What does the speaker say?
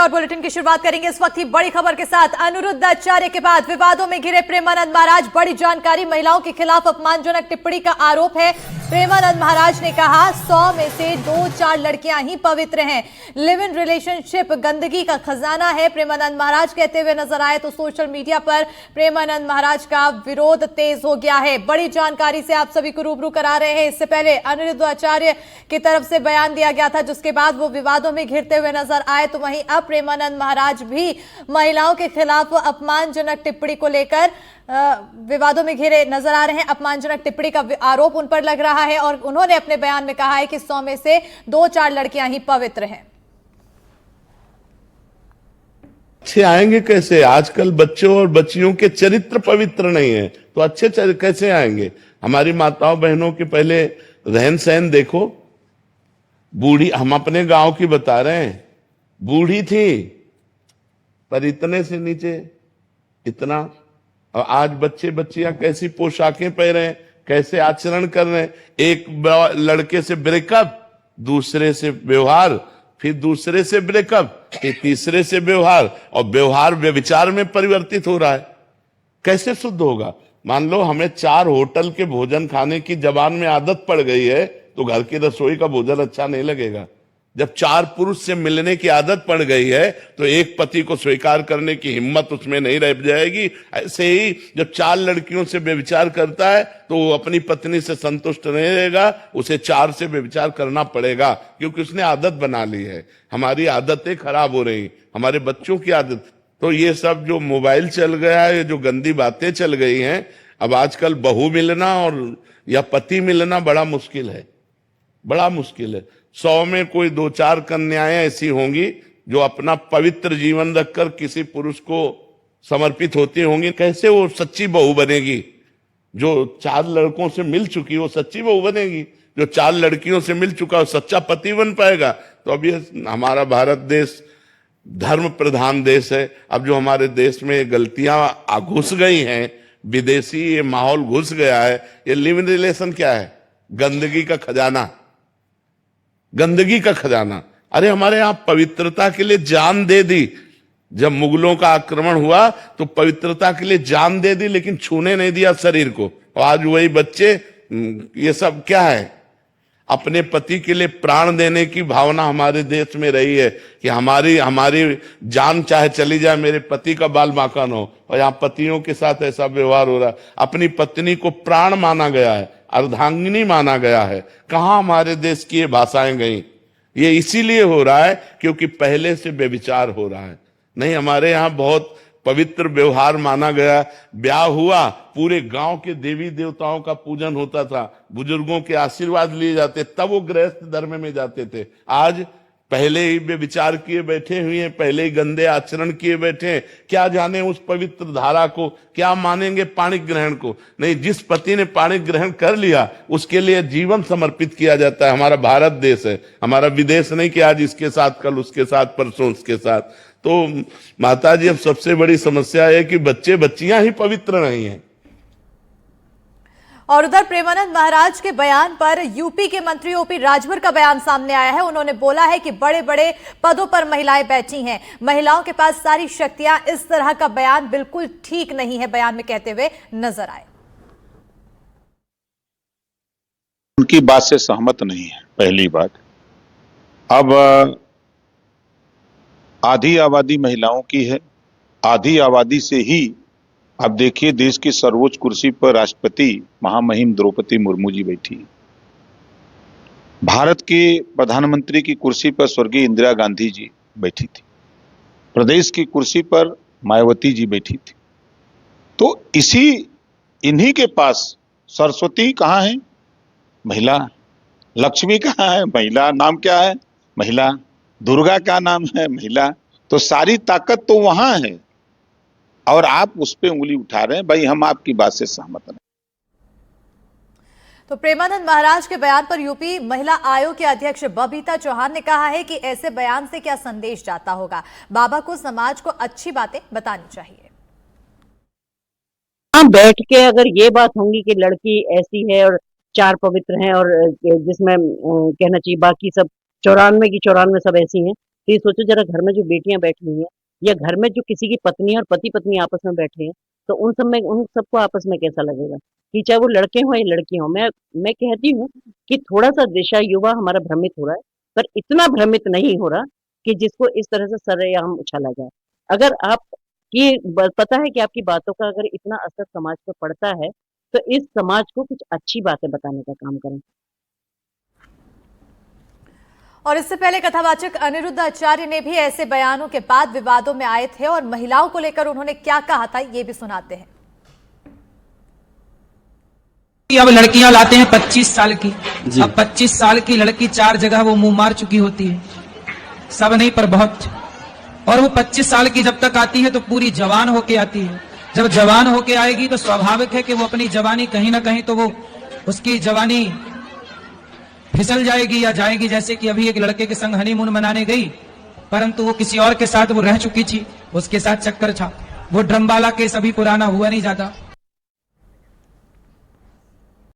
और बुलेटिन की शुरुआत करेंगे इस वक्त की बड़ी खबर के साथ। अनिरुद्ध आचार्य के बाद विवादों में घिरे प्रेमानंद महाराज, बड़ी जानकारी। महिलाओं के खिलाफ अपमानजनक टिप्पणी का आरोप है। प्रेमानंद महाराज ने कहा 100 में से 2-4 लड़कियां ही पवित्र हैं। लिव इन रिलेशनशिप गंदगी का खजाना है, प्रेमानंद महाराज कहते हुए नजर आए तो सोशल मीडिया पर प्रेमानंद महाराज का विरोध तेज हो गया है। बड़ी जानकारी से आप सभी को रूबरू करा रहे हैं। इससे पहले अनिरुद्ध आचार्य की तरफ से बयान दिया गया था, जिसके बाद वो विवादों में घिरते हुए नजर आए, तो वहीं अब प्रेमानंद महाराज भी महिलाओं के खिलाफ अपमानजनक टिप्पणी को लेकर विवादों में घिरे नजर आ रहे हैं। अपमानजनक टिप्पणी का आरोप उन पर लग रहा है और उन्होंने अपने बयान में कहा है कि 100 में से 2-4 लड़कियां ही पवित्र हैं। अच्छे आएंगे कैसे? आजकल बच्चों और बच्चियों के चरित्र पवित्र नहीं है, तो अच्छे कैसे आएंगे? हमारी माताओं बहनों के पहले रहन सहन देखो। बूढ़ी, हम अपने गांव की बता रहे हैं, बूढ़ी थी पर इतने से नीचे इतना, और आज बच्चे बच्चियां कैसी पोशाकें पहने, कैसे आचरण कर रहे हैं। एक लड़के से ब्रेकअप, दूसरे से व्यवहार, फिर दूसरे से ब्रेकअप, फिर तीसरे से व्यवहार, और व्यवहार व्यभिचार में परिवर्तित हो रहा है। कैसे शुद्ध होगा? मान लो हमें 4 होटल के भोजन खाने की जबान में आदत पड़ गई है, तो घर की रसोई का भोजन अच्छा नहीं लगेगा। जब 4 पुरुष से मिलने की आदत पड़ गई है, तो एक पति को स्वीकार करने की हिम्मत उसमें नहीं रह जाएगी। ऐसे ही जब 4 लड़कियों से व्यभिचार करता है, तो वो अपनी पत्नी से संतुष्ट नहीं रहेगा, उसे 4 से व्यभिचार करना पड़ेगा, क्योंकि उसने आदत बना ली है। हमारी आदतें खराब हो रही, हमारे बच्चों की आदत। तो ये सब जो मोबाइल चल गया है, जो गंदी बातें चल गई हैं, अब आजकल बहू मिलना और या पति मिलना बड़ा मुश्किल है, बड़ा मुश्किल है। 100 में कोई 2-4 कन्याएं ऐसी होंगी जो अपना पवित्र जीवन रखकर किसी पुरुष को समर्पित होती होंगी। कैसे वो सच्ची बहू बनेगी? जो 4 लड़कों से मिल चुकी वो सच्ची बहू बनेगी? जो 4 लड़कियों से मिल चुका वो सच्चा पति बन पाएगा? तो अब ये हमारा भारत देश धर्म प्रधान देश है। अब जो हमारे देश में गलतियां घुस गई हैं, विदेशी ये माहौल घुस गया है, ये लिव इन रिलेशन क्या है? गंदगी का खजाना, गंदगी का खजाना। अरे हमारे यहां पवित्रता के लिए जान दे दी। जब मुगलों का आक्रमण हुआ तो पवित्रता के लिए जान दे दी, लेकिन छूने नहीं दिया शरीर को। और आज वही बच्चे, ये सब क्या है? अपने पति के लिए प्राण देने की भावना हमारे देश में रही है कि हमारी जान चाहे चली जाए, मेरे पति का बाल बांका न हो। और यहाँ पतियों के साथ ऐसा व्यवहार हो रहा है। अपनी पत्नी को प्राण माना गया है, अर्धांगिनी माना गया है। कहां हमारे देश की ये भाषाएं गई? ये इसीलिए हो रहा है क्योंकि पहले से व्यभिचार हो रहा है। नहीं, हमारे यहाँ बहुत पवित्र व्यवहार माना गया। ब्याह हुआ, पूरे गांव के देवी देवताओं का पूजन होता था, बुजुर्गों के आशीर्वाद लिए जाते, तब वो गृहस्थ धर्म में जाते थे। आज पहले ही व्यभिचार किए बैठे हुए हैं, पहले ही गंदे आचरण किए बैठे हैं। क्या जाने उस पवित्र धारा को, क्या मानेंगे पाणी ग्रहण को? नहीं, जिस पति ने पाणी ग्रहण कर लिया उसके लिए जीवन समर्पित किया जाता है। हमारा भारत देश है, हमारा विदेश नहीं कि आज इसके साथ, कल उसके साथ, परसों उसके साथ। तो माता जी, अब सबसे बड़ी समस्या है कि बच्चे बच्चियां ही पवित्र नहीं हैं। और उधर प्रेमानंद महाराज के बयान पर यूपी के मंत्री ओपी राजभर का बयान सामने आया है। उन्होंने बोला है कि बड़े बड़े पदों पर महिलाएं बैठी हैं, महिलाओं के पास सारी शक्तियां। इस तरह का बयान बिल्कुल ठीक नहीं है, बयान में कहते हुए नजर आए। उनकी बात से सहमत नहीं है, पहली बात। अब आधी आबादी महिलाओं की है, आधी आबादी से ही अब देखिए देश की सर्वोच्च कुर्सी पर राष्ट्रपति महामहिम द्रौपदी मुर्मू जी बैठी। भारत के प्रधानमंत्री की कुर्सी पर स्वर्गीय इंदिरा गांधी जी बैठी थी। प्रदेश की कुर्सी पर मायावती जी बैठी थी। तो इन्हीं के पास सरस्वती कहाँ है? महिला। लक्ष्मी कहाँ है? महिला। नाम क्या है? महिला। दुर्गा का नाम है? महिला। तो सारी ताकत तो वहां है और आप उस पे उंगली उठा रहे हैं। भाई, हम आपकी बात से सहमत नहीं। तो प्रेमानंद महाराज के बयान पर यूपी महिला आयोग के अध्यक्ष बबीता चौहान ने कहा है कि ऐसे बयान से क्या संदेश जाता होगा। बाबा को समाज को अच्छी बातें बतानी चाहिए। हाँ, बैठ के अगर ये बात होंगी कि लड़की ऐसी है और 4 पवित्र हैं, और जिसमें कहना चाहिए बाकी सब 94 की 94 सब ऐसी हैं, तो ये सोचो जरा, घर में जो बेटियां बैठी हुई हैं या घर में जो किसी की पत्नी और पति पत्नी आपस में बैठे हैं, तो उन सबको आपस में कैसा लगेगा, कि चाहे वो लड़के हों या लड़की हों। मैं कहती हूँ कि थोड़ा सा दिशा युवा हमारा भ्रमित हो रहा है, पर इतना भ्रमित नहीं हो रहा कि जिसको इस तरह से सरेआम उछाला जाए। अगर आप ये पता है कि आपकी बातों का अगर इतना असर समाज पर पड़ता है, तो इस समाज को कुछ अच्छी बातें बताने का काम करें। और इससे पहले कथावाचक अनिरुद्ध आचार्य ने भी ऐसे बयानों के बाद विवादों में आए थे और महिलाओं को लेकर उन्होंने क्या कहा था, ये भी सुनाते हैं। अब लड़कियां लाते हैं 25 साल की, अब 25 साल की लड़की 4 जगह वो मुंह मार चुकी होती है, सब नहीं पर बहुत। और वो 25 साल की जब तक आती है तो पूरी जवान होके आती है। जब जवान होके आएगी तो स्वाभाविक है कि वो अपनी जवानी कहीं ना कहीं तो वो उसकी जवानी फिसल जाएगी या जाएगी। जैसे कि अभी एक लड़के के संग हनीमून मनाने गई, परंतु वो किसी और के साथ वो रह चुकी थी, उसके साथ चक्कर था। वो ड्रमवाला केस अभी पुराना हुआ नहीं जाता।